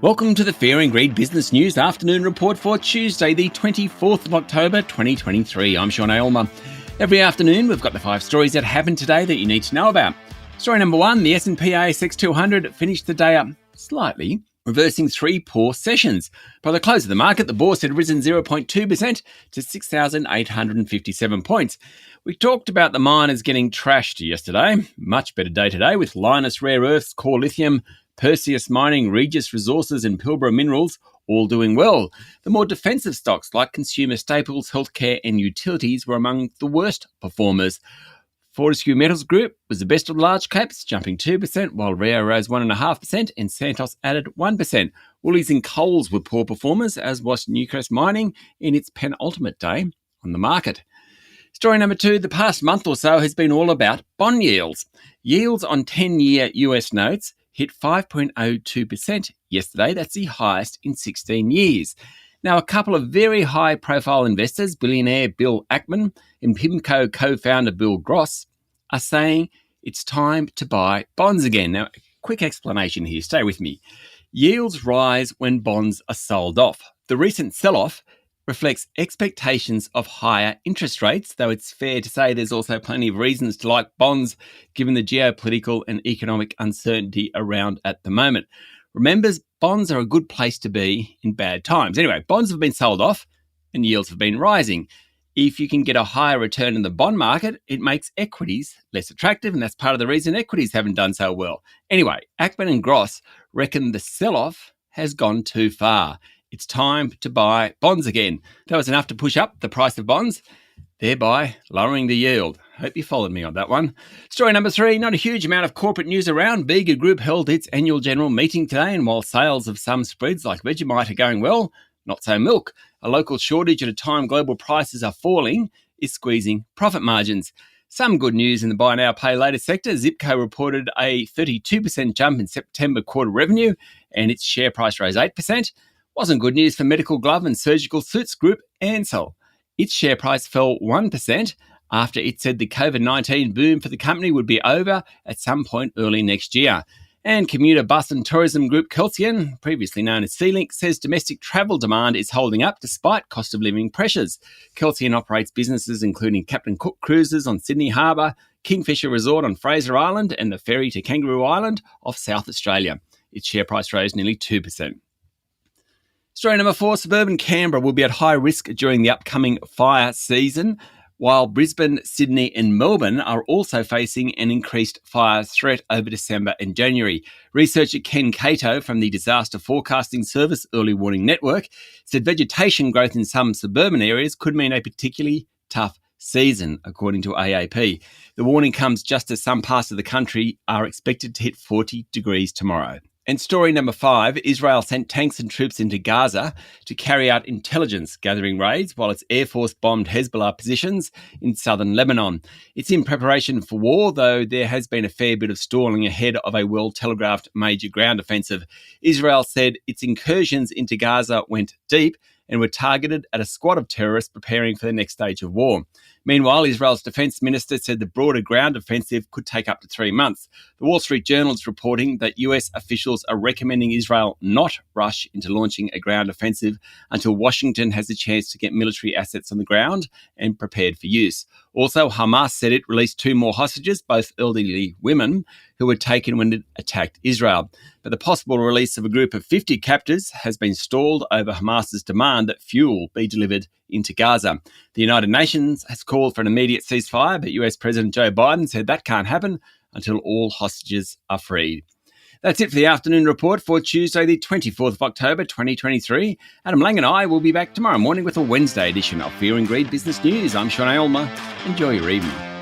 Welcome to the Fear and Greed Business News Afternoon Report for Tuesday, the 24th of October, 2023. I'm Sean Aylmer. Every afternoon, we've got the 5 stories that happened today that you need to know about. Story number 1, the S&P ASX 200 finished the day up slightly, reversing 3 poor sessions. By the close of the market, the bourse had risen 0.2% to 6,857 points. We talked about the miners getting trashed yesterday. Much better day today with Lynas Rare Earths, Core Lithium, Perseus Mining, Regis Resources and Pilbara Minerals all doing well. The more defensive stocks like consumer staples, healthcare and utilities were among the worst performers. Fortescue Metals Group was the best of large caps, jumping 2%, while Rio rose 1.5% and Santos added 1%. Woolies and Coles were poor performers, as was Newcrest Mining in its penultimate day on the market. Story number 2, the past month or so has been all about bond yields. Yields on 10-year US notes hit 5.02% yesterday. That's the highest in 16 years. Now, a couple of very high-profile investors, billionaire Bill Ackman and PIMCO co-founder Bill Gross, are saying it's time to buy bonds again. Now, a quick explanation here. Stay with me. Yields rise when bonds are sold off. The recent sell-off reflects expectations of higher interest rates, though it's fair to say there's also plenty of reasons to like bonds given the geopolitical and economic uncertainty around at the moment. Remember, bonds are a good place to be in bad times. Anyway, bonds have been sold off and yields have been rising. If you can get a higher return in the bond market, it makes equities less attractive, and that's part of the reason equities haven't done so well. Anyway, Ackman and Gross reckon the sell-off has gone too far. It's time to buy bonds again. That was enough to push up the price of bonds, thereby lowering the yield. Hope you followed me on that one. Story number 3, not a huge amount of corporate news around. Bega Group held its annual general meeting today, and while sales of some spreads like Vegemite are going well, not so milk. A local shortage at a time global prices are falling is squeezing profit margins. Some good news in the buy now, pay later sector. Zipco reported a 32% jump in September quarter revenue, and its share price rose 8%. Wasn't good news for medical glove and surgical suits group Ansell. Its share price fell 1% after it said the COVID-19 boom for the company would be over at some point early next year. And commuter bus and tourism group Kelsian, previously known as Sealink, says domestic travel demand is holding up despite cost of living pressures. Kelsian operates businesses including Captain Cook Cruises on Sydney Harbour, Kingfisher Resort on Fraser Island and the ferry to Kangaroo Island off South Australia. Its share price rose nearly 2%. Story number 4, suburban Canberra will be at high risk during the upcoming fire season, while Brisbane, Sydney and Melbourne are also facing an increased fire threat over December and January. Researcher Ken Cato from the Disaster Forecasting Service Early Warning Network said vegetation growth in some suburban areas could mean a particularly tough season, according to AAP. The warning comes just as some parts of the country are expected to hit 40 degrees tomorrow. And story number 5, Israel sent tanks and troops into Gaza to carry out intelligence gathering raids while its Air Force bombed Hezbollah positions in southern Lebanon. It's in preparation for war, though there has been a fair bit of stalling ahead of a well-telegraphed major ground offensive. Israel said its incursions into Gaza went deep and were targeted at a squad of terrorists preparing for the next stage of war. Meanwhile, Israel's defense minister said the broader ground offensive could take up to 3 months. The Wall Street Journal is reporting that US officials are recommending Israel not rush into launching a ground offensive until Washington has a chance to get military assets on the ground and prepared for use. Also, Hamas said it released 2 more hostages, both elderly women, who were taken when it attacked Israel. But the possible release of a group of 50 captives has been stalled over Hamas's demand that fuel be delivered into Gaza. The United Nations has called for an immediate ceasefire, but US President Joe Biden said that can't happen until all hostages are freed. That's it for the afternoon report for Tuesday, the 24th of October, 2023. Adam Lang and I will be back tomorrow morning with a Wednesday edition of Fear and Greed Business News. I'm Sean Aylmer. Enjoy your evening.